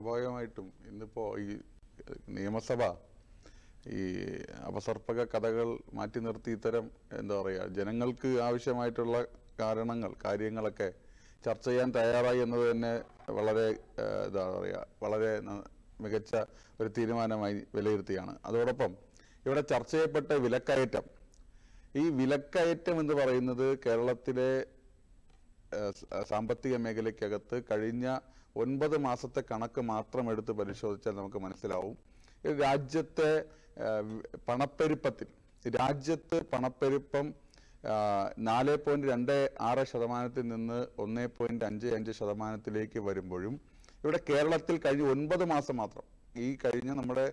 സ്വാഭാവികമായിട്ടും ഇന്നിപ്പോൾ ഈ നിയമസഭ ഈ അപസർപ്പക കഥകൾ മാറ്റി നിർത്തി ഇത്തരം എന്താ പറയുക ജനങ്ങൾക്ക് ആവശ്യമായിട്ടുള്ള കാര്യങ്ങളൊക്കെ ചർച്ച ചെയ്യാൻ തയ്യാറായി എന്നത് തന്നെ വളരെ എന്താ പറയുക വളരെ മികച്ച ഒരു തീരുമാനമായി വിലയിരുത്തിയാണ്. അതോടൊപ്പം ഇവിടെ ചർച്ച ചെയ്യപ്പെട്ട വിലക്കയറ്റം, ഈ വിലക്കയറ്റം എന്ന് പറയുന്നത് കേരളത്തിലെ സാമ്പത്തിക മേഖലയ്ക്കകത്ത് കഴിഞ്ഞ 9 മാസത്തെ കണക്ക് മാത്രം എടുത്ത് പരിശോധിച്ചാൽ നമുക്ക് മനസ്സിലാവും. രാജ്യത്തെ രാജ്യത്ത് പണപ്പെരുപ്പം 4.26% നിന്ന് 1.55% വരുമ്പോഴും ഇവിടെ കേരളത്തിൽ കഴിഞ്ഞ 9 മാസം മാത്രം, ഈ കഴിഞ്ഞ നമ്മുടെ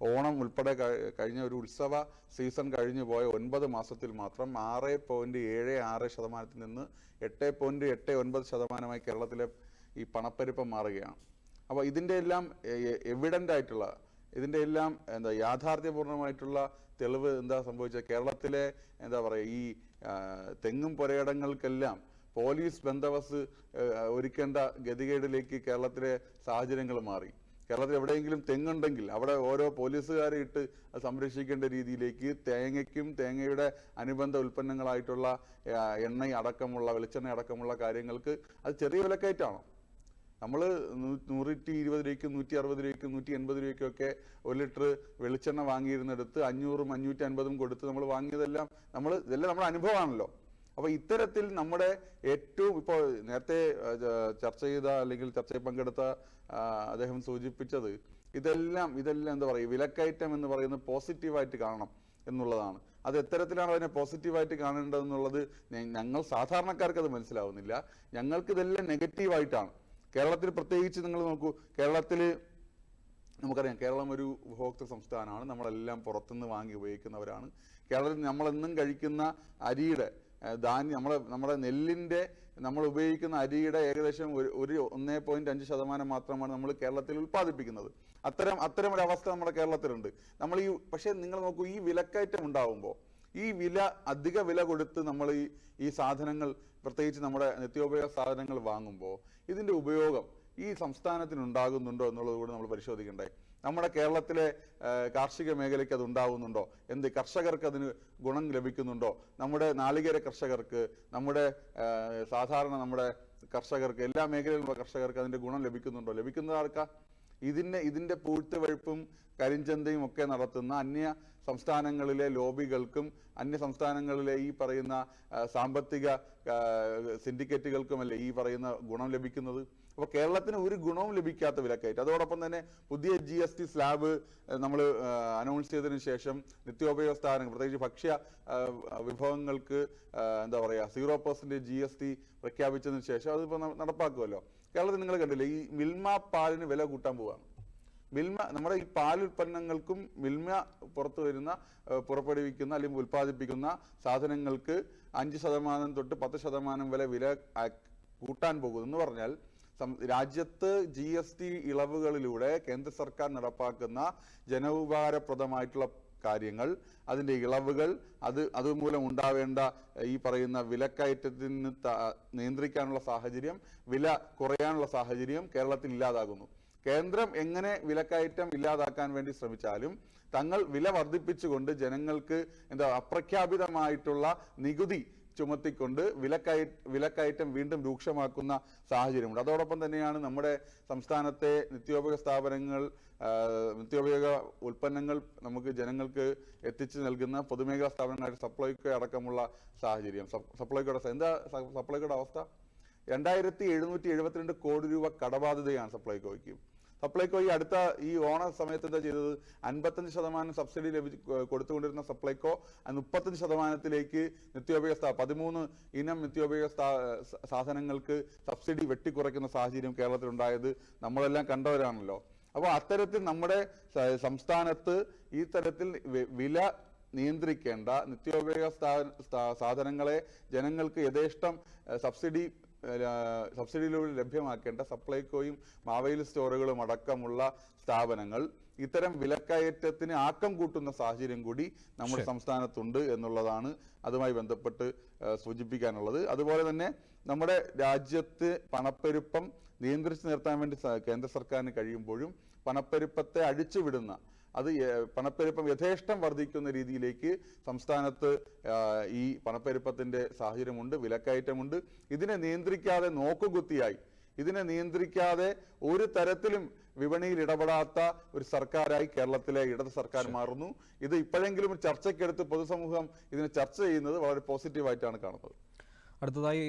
ഓണം ഉൾപ്പെടെ കഴിഞ്ഞ ഒരു ഉത്സവ സീസൺ കഴിഞ്ഞു പോയ 9 മാസത്തിൽ മാത്രം 6.76% നിന്ന് 8.89% കേരളത്തിലെ ഈ പണപ്പെരുപ്പം മാറുകയാണ്. അപ്പോൾ ഇതിൻ്റെ എല്ലാം എവിഡൻ്റ് ആയിട്ടുള്ള, ഇതിൻ്റെ എല്ലാം എന്താ യാഥാർത്ഥ്യപൂർണമായിട്ടുള്ള തെളിവ് എന്താ സംഭവിച്ചത്? കേരളത്തിലെ എന്താ പറയുക ഈ തെങ്ങും പുരയിടങ്ങൾക്കെല്ലാം പോലീസ് ബന്ദോബസ്ത് ഒരുക്കേണ്ട ഗതികേടിലേക്ക് കേരളത്തിലെ സാഹചര്യങ്ങൾ മാറി. കേരളത്തിൽ എവിടെയെങ്കിലും തെങ്ങുണ്ടെങ്കിൽ അവിടെ ഓരോ പോലീസുകാരെ ഇട്ട് സംരക്ഷിക്കേണ്ട രീതിയിലേക്ക് തേങ്ങയ്ക്കും തേങ്ങയുടെ അനുബന്ധ ഉൽപ്പന്നങ്ങളായിട്ടുള്ള എണ്ണ അടക്കമുള്ള വെളിച്ചെണ്ണ അടക്കമുള്ള കാര്യങ്ങൾക്ക് അത് ചെറിയ വിലക്കയറ്റാണോ? നമ്മൾ 120 രൂപയ്ക്കും 160 രൂപയ്ക്കും 180 രൂപയ്ക്കൊക്കെ 1 ലിറ്റർ വെളിച്ചെണ്ണ വാങ്ങിയിരുന്നെടുത്ത് 500ഉം 550ഉം കൊടുത്ത് നമ്മൾ വാങ്ങിയതെല്ലാം ഇതെല്ലാം നമ്മുടെ അനുഭവമാണല്ലോ. അപ്പോൾ ഇത്തരത്തിൽ നമ്മുടെ ഏറ്റവും ഇപ്പോൾ നേരത്തെ ചർച്ച ചെയ്ത അല്ലെങ്കിൽ ചർച്ചയിൽ പങ്കെടുത്ത അദ്ദേഹം സൂചിപ്പിച്ചത് ഇതെല്ലാം എന്താ പറയുക വിലക്കയറ്റം എന്ന് പറയുന്നത് പോസിറ്റീവായിട്ട് കാണണം എന്നുള്ളതാണ്. അത് എത്തരത്തിലാണ് അതിനെ പോസിറ്റീവായിട്ട് കാണേണ്ടതെന്നുള്ളത് ഞങ്ങൾ സാധാരണക്കാർക്ക് അത് മനസ്സിലാവുന്നില്ല. ഞങ്ങൾക്കിതെല്ലാം നെഗറ്റീവായിട്ടാണ്. കേരളത്തിൽ പ്രത്യേകിച്ച് നിങ്ങൾ നോക്കൂ, കേരളത്തിൽ നമുക്കറിയാം കേരളം ഒരു ഉപഭോക്തൃ സംസ്ഥാനമാണ്. നമ്മളെല്ലാം പുറത്തുനിന്ന് വാങ്ങി ഉപയോഗിക്കുന്നവരാണ്. കേരളത്തിൽ നമ്മളെന്നും കഴിക്കുന്ന അരിയുടെ നമ്മുടെ നെല്ലിൻ്റെ നമ്മൾ ഉപയോഗിക്കുന്ന അരിയുടെ ഏകദേശം ഒരു 1.5% മാത്രമാണ് നമ്മൾ കേരളത്തിൽ ഉൽപ്പാദിപ്പിക്കുന്നത്. അത്തരം ഒരു അവസ്ഥ നമ്മുടെ കേരളത്തിലുണ്ട്. പക്ഷേ നിങ്ങൾ നോക്കൂ, ഈ വിലക്കയറ്റം ഉണ്ടാവുമ്പോൾ ഈ അധിക വില കൊടുത്ത് നമ്മൾ ഈ സാധനങ്ങൾ, പ്രത്യേകിച്ച് നമ്മുടെ നിത്യോപയോഗ സാധനങ്ങൾ വാങ്ങുമ്പോൾ ഇതിൻ്റെ ഉപയോഗം ഈ സംസ്ഥാനത്തിന് ഉണ്ടാകുന്നുണ്ടോ എന്നുള്ളത് കൂടി നമ്മൾ പരിശോധിക്കണ്ടേ? നമ്മുടെ കേരളത്തിലെ കാർഷിക മേഖലയ്ക്ക് അത് ഉണ്ടാകുന്നുണ്ടോ? കർഷകർക്ക് അതിന് ഗുണം ലഭിക്കുന്നുണ്ടോ? നമ്മുടെ നാളികേര കർഷകർക്ക്, നമ്മുടെ സാധാരണ നമ്മുടെ കർഷകർക്ക്, എല്ലാ മേഖലയിലുള്ള കർഷകർക്ക് അതിൻ്റെ ഗുണം ലഭിക്കുന്നുണ്ടോ? ലഭിക്കുന്നത് ആർക്കാ? ഇതിൻ്റെ പൂഴ്ത്തുവഴുപ്പും കരിഞ്ചന്തയും ഒക്കെ നടത്തുന്ന അന്യ സംസ്ഥാനങ്ങളിലെ ലോബികൾക്കും അന്യ സംസ്ഥാനങ്ങളിലെ ഈ പറയുന്ന സാമ്പത്തിക സിൻഡിക്കേറ്റുകൾക്കുമല്ലേ ഈ പറയുന്ന ഗുണം ലഭിക്കുന്നത്. അപ്പോൾ കേരളത്തിന് ഒരു ഗുണവും ലഭിക്കാത്ത വിലക്കയറ്റം. അതോടൊപ്പം തന്നെ പുതിയ GST സ്ലാബ് നമ്മൾ അനൗൺസ് ചെയ്തതിനു ശേഷം നിത്യോപയോഗ സാധനങ്ങൾ, പ്രത്യേകിച്ച് ഭക്ഷ്യ വിഭവങ്ങൾക്ക് എന്താ പറയുക 0% GST പ്രഖ്യാപിച്ചതിന് ശേഷം അതിപ്പോൾ നടപ്പാക്കുമല്ലോ. കേരളത്തിൽ നിങ്ങൾ കണ്ടില്ലേ, ഈ മിൽമ പാലിന് വില കൂട്ടാൻ പോവുകയാണ്. നമ്മുടെ ഈ പാലുൽപ്പന്നങ്ങൾക്കും മിൽമ പുറപ്പെടുവിക്കുന്ന അല്ലെങ്കിൽ ഉൽപ്പാദിപ്പിക്കുന്ന സാധനങ്ങൾക്ക് 5% തൊട്ട് 10% വരെ വില കൂട്ടാൻ പോകുന്നു എന്ന് പറഞ്ഞാൽ രാജ്യത്ത് GST ഇളവുകളിലൂടെ കേന്ദ്ര സർക്കാർ നടപ്പാക്കുന്ന ജനോപകാരപ്രദമായിട്ടുള്ള കാര്യങ്ങൾ, അതിൻ്റെ ഇളവുകൾ, അതുമൂലം ഉണ്ടാവേണ്ട ഈ പറയുന്ന വിലക്കയറ്റത്തിന് നിയന്ത്രിക്കാനുള്ള സാഹചര്യം, വില കുറയാനുള്ള സാഹചര്യം കേരളത്തിൽ ഇല്ലാതാകുന്നു. കേന്ദ്രം എങ്ങനെ വിലക്കയറ്റം ഇല്ലാതാക്കാൻ വേണ്ടി ശ്രമിച്ചാലും തങ്ങൾ വില വർദ്ധിപ്പിച്ചുകൊണ്ട് ജനങ്ങൾക്ക് അപ്രഖ്യാപിതമായിട്ടുള്ള നികുതി ചുമത്തിക്കൊണ്ട് വിലക്കയറ്റം വീണ്ടും രൂക്ഷമാക്കുന്ന സാഹചര്യമുണ്ട്. അതോടൊപ്പം തന്നെയാണ് നമ്മുടെ സംസ്ഥാനത്തെ നിത്യോപയോഗ ഉൽപ്പന്നങ്ങൾ നമുക്ക് ജനങ്ങൾക്ക് എത്തിച്ചു നൽകുന്ന പൊതുമേഖലാ സ്ഥാപനങ്ങളായിട്ട് സപ്ലൈകോ അടക്കമുള്ള സാഹചര്യം. സപ്ലൈകോയുടെ അവസ്ഥ 2772 കോടി രൂപ കടബാധ്യതയാണ് സപ്ലൈകോയ്ക്ക്. സപ്ലൈകോ ഈ ഓണ സമയത്ത് എന്താ ചെയ്തത്? 55% സബ്സിഡി കൊടുത്തുകൊണ്ടിരുന്ന സപ്ലൈകോ 35%ലേക്ക് നിത്യോപയോഗ 13 ഇനം നിത്യോപയോഗ സാധനങ്ങൾക്ക് സബ്സിഡി വെട്ടിക്കുറയ്ക്കുന്ന സാഹചര്യം കേരളത്തിലുണ്ടായത് നമ്മളെല്ലാം കണ്ടവരാണല്ലോ. അപ്പോൾ അത്തരത്തിൽ നമ്മുടെ സംസ്ഥാനത്ത് ഈ തരത്തിൽ വില നിയന്ത്രിക്കേണ്ട നിത്യോപയോഗ സാധനങ്ങളെ ജനങ്ങൾക്ക് യഥേഷ്ടം സബ്സിഡിയിലൂടെ ലഭ്യമാക്കേണ്ട സപ്ലൈകോയും മാവേലി സ്റ്റോറുകളും അടക്കമുള്ള സ്ഥാപനങ്ങൾ ഇത്തരം വിലക്കയറ്റത്തിന് ആക്കം കൂട്ടുന്ന സാഹചര്യം കൂടി നമ്മുടെ സംസ്ഥാനത്തുണ്ട് എന്നുള്ളതാണ് അതുമായി ബന്ധപ്പെട്ട് സൂചിപ്പിക്കാനുള്ളത്. അതുപോലെ തന്നെ നമ്മുടെ രാജ്യത്ത് പണപ്പെരുപ്പം നിയന്ത്രിച്ചു നിർത്താൻ വേണ്ടി കേന്ദ്ര സർക്കാരിന് കഴിയുമ്പോഴും പണപ്പെരുപ്പത്തെ അഴിച്ചുവിടുന്ന അത് പണപ്പെരുപ്പം യഥേഷ്ടം വർദ്ധിക്കുന്ന രീതിയിലേക്ക് സംസ്ഥാനത്ത് ഈ പണപ്പെരുപ്പത്തിന്റെ സാഹചര്യമുണ്ട്, വിലക്കയറ്റമുണ്ട്. ഇതിനെ നിയന്ത്രിക്കാതെ നോക്കുകുത്തിയായി, ഇതിനെ നിയന്ത്രിക്കാതെ ഒരു തരത്തിലും വിപണിയിൽ ഇടപെടാത്ത ഒരു സർക്കാരായി കേരളത്തിലെ ഇടത് സർക്കാർ മാറുന്നു. ഇത് ഇപ്പോഴെങ്കിലും ചർച്ചയ്ക്കെടുത്ത് പൊതുസമൂഹം ഇതിനെ ചർച്ച ചെയ്യുന്നത് വളരെ പോസിറ്റീവായിട്ടാണ് കാണുന്നത്. അടുത്തതായി